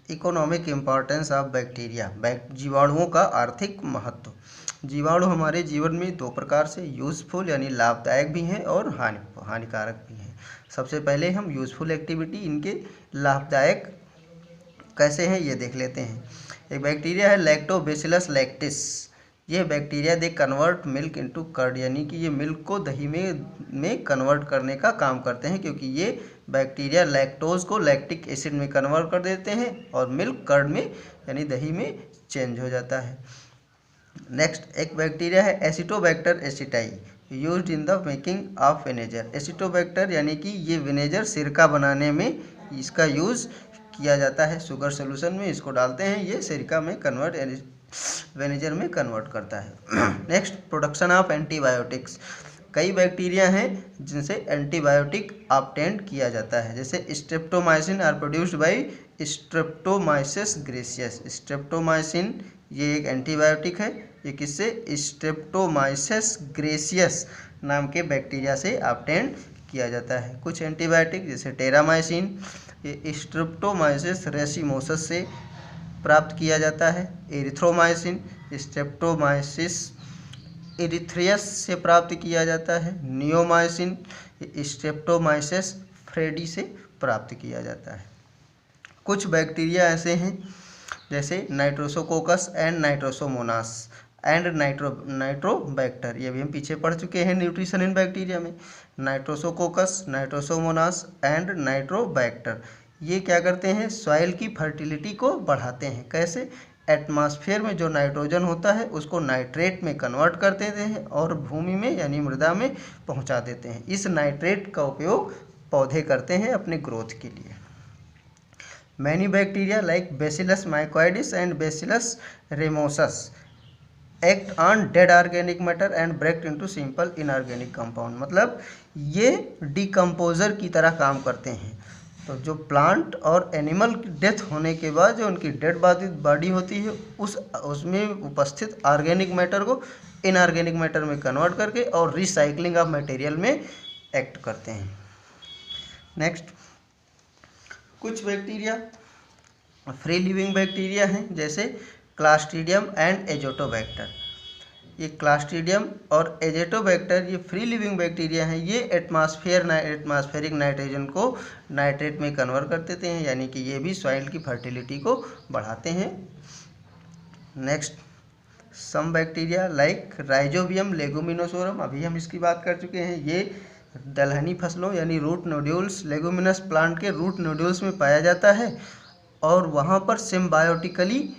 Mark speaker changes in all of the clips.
Speaker 1: Economic importance of bacteria, जीवाणुओं का आर्थिक महत्व। जीवाणु हमारे जीवन में दो प्रकार से यूज़फुल यानी लाभदायक भी हैं और हानिकारक भी हैं। सबसे पहले हम यूज़फुल एक्टिविटी, इनके लाभदायक कैसे हैं ये देख लेते हैं। एक बैक्टीरिया है लैक्टोबैसिलस लैक्टिस। ये bacteria they convert milk into curd, यानी कि ये मिल्क को दही में कन्वर्ट करने का काम करते हैं, क्योंकि ये बैक्टीरिया लैक्टोज को लैक्टिक एसिड में कन्वर्ट कर देते हैं और मिल्क कर्ड में यानी दही में चेंज हो जाता है। नेक्स्ट एक बैक्टीरिया है Acetobacter aceti, used in the making of vinegar. Acetobacter यानी कि ये विनेगर सिरका बनाने में इसका यूज़ किया जाता है। शुगर सोल्यूशन में इसको डालते हैं, ये सिरका में कन्वर्ट विनेगर में कन्वर्ट करता है। Next production of antibiotics. कई बैक्टीरिया हैं जिनसे एंटीबायोटिक ऑब्टेंड किया जाता है, जैसे streptomycin are produced by Streptomyces griseus. Streptomycin ये एक एंटीबायोटिक है, ये किससे, स्ट्रेप्टोमाइसिस ग्रेसियस नाम के बैक्टीरिया से ऑब्टेंड किया जाता है। कुछ एंटीबायोटिक जैसे टेरामाइसिन ये स्ट्रेप्टोमाइसिस रेसिमोसस से प्राप्त किया जाता है। एरिथ्रोमाइसिन स्ट्रेप्टोमाइसिस एरिथ्रियस से प्राप्त किया जाता है। नियोमाइसिन स्ट्रेप्टोमाइसिस फ्रेडी से प्राप्त किया जाता है। कुछ बैक्टीरिया ऐसे हैं जैसे नाइट्रोसोकोकस एंड नाइट्रोसोमोनास एंड नाइट्रोबैक्टर, ये भी हम पीछे पढ़ चुके हैं न्यूट्रिशन इन बैक्टीरिया में। नाइट्रोसोकोकस, नाइट्रोसोमोनास एंड नाइट्रोबैक्टर ये क्या करते हैं, सॉइल की फर्टिलिटी को बढ़ाते हैं। कैसे, एटमॉस्फेयर में जो नाइट्रोजन होता है उसको नाइट्रेट में कन्वर्ट कर देते हैं और भूमि में यानी मृदा में पहुंचा देते हैं। इस नाइट्रेट का उपयोग पौधे करते हैं अपने ग्रोथ के लिए। Many bacteria like Bacillus mycoides and Bacillus ramosus act on dead organic matter and break into simple inorganic compound. मतलब ये डिकम्पोजर की तरह काम करते हैं। तो जो प्लांट और एनिमल की डेथ होने के बाद जो उनकी डेड बॉडी होती है उसमें उपस्थित ऑर्गेनिक मैटर को इनऑर्गेनिक मैटर में कन्वर्ट करके और रिसाइकलिंग ऑफ मटेरियल में एक्ट करते हैं। नेक्स्ट कुछ बैक्टीरिया फ्री लिविंग बैक्टीरिया हैं जैसे क्लास्ट्रीडियम एंड एजोटोबैक्टर। ये क्लास्ट्रीडियम और एजेटोबैक्टर ये फ्री लिविंग बैक्टीरिया हैं। ये एटमॉस्फेरिक नाइट्रोजन को नाइट्रेट में कन्वर्ट कर देते हैं, यानी कि ये भी सॉइल की फर्टिलिटी को बढ़ाते हैं। Next some bacteria like Rhizobium leguminosarum, अभी हम इसकी बात कर चुके हैं। ये दलहनी फसलों यानी रूट नोड्यूल्स लेगुमिनस प्लांट के रूट नोड्यूल्स में पाया जाता है और वहाँ पर symbiotically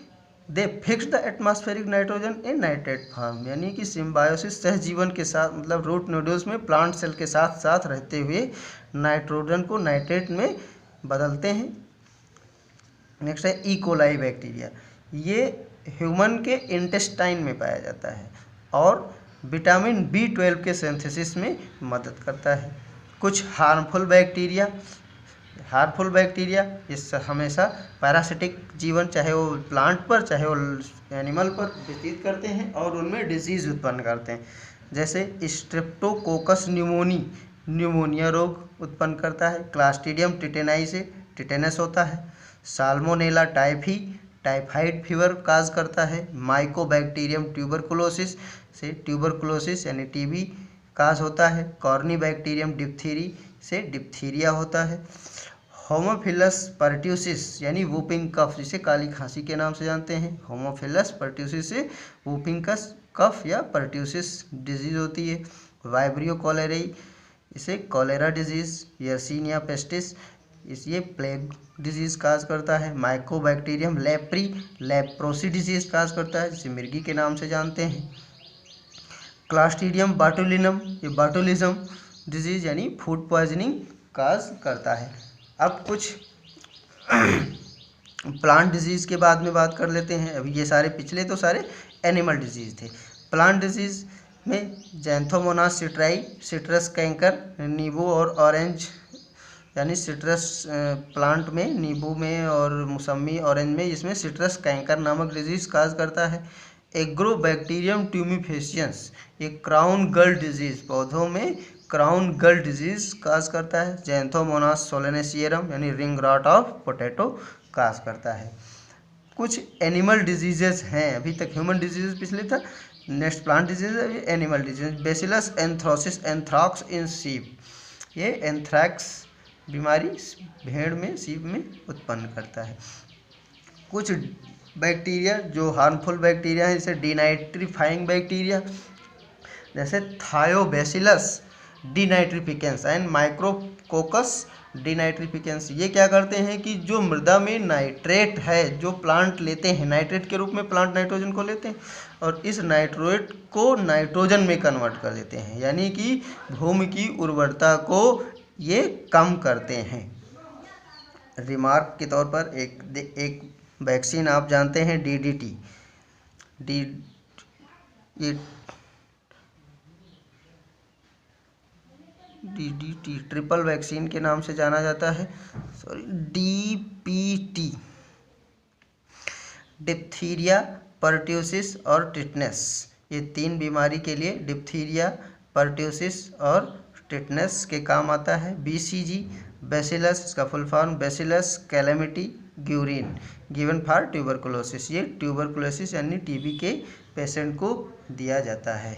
Speaker 1: they fix the atmospheric nitrogen in nitrate form, यानी कि सिम्बायोसिस सहजीवन के साथ मतलब रूट नोड्यूल्स में प्लांट सेल के साथ साथ रहते हुए नाइट्रोजन को नाइट्रेट में बदलते हैं। नेक्स्ट है इकोलाई बैक्टीरिया, ये ह्यूमन के इंटेस्टाइन में पाया जाता है और विटामिन B12 के सिंथेसिस में मदद करता है। कुछ हार्मफुल बैक्टीरिया ये हमेशा पैरासिटिक जीवन चाहे वो प्लांट पर चाहे वो एनिमल पर व्यतीत करते हैं और उनमें डिजीज़ उत्पन्न करते हैं। जैसे स्ट्रेप्टोकोकस न्यूमोनिया रोग उत्पन्न करता है। क्लास्ट्रीडियम टिटेनाई से टिटेनस होता है। साल्मोनेला टाइफाइड फीवर काज करता है। माइकोबैक्टीरियम ट्यूबरकुलोसिस से ट्यूबरकुलोसिस यानी टीबी काज होता है। कॉर्नीबैक्टीरियम डिप्थीरी से डिप्थीरिया होता है। होमोफिलस पर्ट्यूसिस यानी वूपिंग कफ, जिसे काली खांसी के नाम से जानते हैं। होमोफिलस पर्ट्यूसिस से वूपिंग कफ या पर्ट्यूसिस डिजीज़ होती है। वाइब्रियो कॉलेराई इसे कॉलेरा डिजीज़। यर्सीनिया पेस्टिस ये प्लेग डिजीज़ काज करता है। माइकोबैक्टीरियम लेप्रोसी डिजीज़ काज करता है, जिसे मिर्गी के नाम से जानते हैं। क्लास्ट्रीडियम बाटुलिनम ये बाटुलिज्म डिजीज़ यानी फूड पॉइजनिंग काज करता है। अब कुछ प्लांट डिजीज़ के बाद में बात कर लेते हैं। अभी ये सारे पिछले तो सारे एनिमल डिजीज़ थे। प्लांट डिजीज़ में जैंथोमोनास सिट्राई, सिट्रस कैंकर, नींबू और ऑरेंज यानी सिट्रस प्लांट में नींबू में और मौसमी ऑरेंज में इसमें सिट्रस कैंकर नामक डिजीज़ काज करता है। एग्रोबैक्टीरियम ट्यूमिफेसियंस ये क्राउन गर्ल डिजीज़ पौधों में क्राउन गर्ल डिजीज़ काज करता है। जैंथोमोनास सोलेनेसियरम यानी रिंग रॉट ऑफ पोटैटो काज करता है। कुछ एनिमल डिजीजेस हैं, अभी तक ह्यूमन डिजीजेस पिछले था, नेक्स्ट प्लांट डिजीज है, ये एनिमल डिजीज। बेसिलस एंथ्रोसिस एंथ्राक्स इन सीप, ये एंथ्रैक्स बीमारी भेड़ में, सीप में उत्पन्न करता है। कुछ बैक्टीरिया जो हार्मफुल बैक्टीरिया है, जैसे डीनाइट्रीफाइंग बैक्टीरिया, जैसे थायोबैसिलस डीनाइट्रिफिकेंस एंड माइक्रोकोकस डीनाइट्रिफिकेंस, ये क्या करते हैं कि जो मृदा में नाइट्रेट है, जो प्लांट लेते हैं नाइट्रेट के रूप में, प्लांट नाइट्रोजन को लेते हैं और इस नाइट्रेट को नाइट्रोजन में कन्वर्ट कर देते हैं, यानी कि भूमि की उर्वरता को ये कम करते हैं। रिमार्क के तौर पर एक वैक्सीन आप जानते हैं DDT, DDT ट्रिपल वैक्सीन के नाम से जाना जाता है, सॉरी DPT, डिप्थीरिया, पर्ट्यूसिस और टिटनेस, ये 3 बीमारी के लिए डिप्थीरिया, पर्ट्यूसिस और टिटनेस के काम आता है। BCG बैसिलस, इसका full form bacillus calamity Guérin, given for tuberculosis, ये ट्यूबरकुलोसिस यानी TB के पेशेंट को दिया जाता है।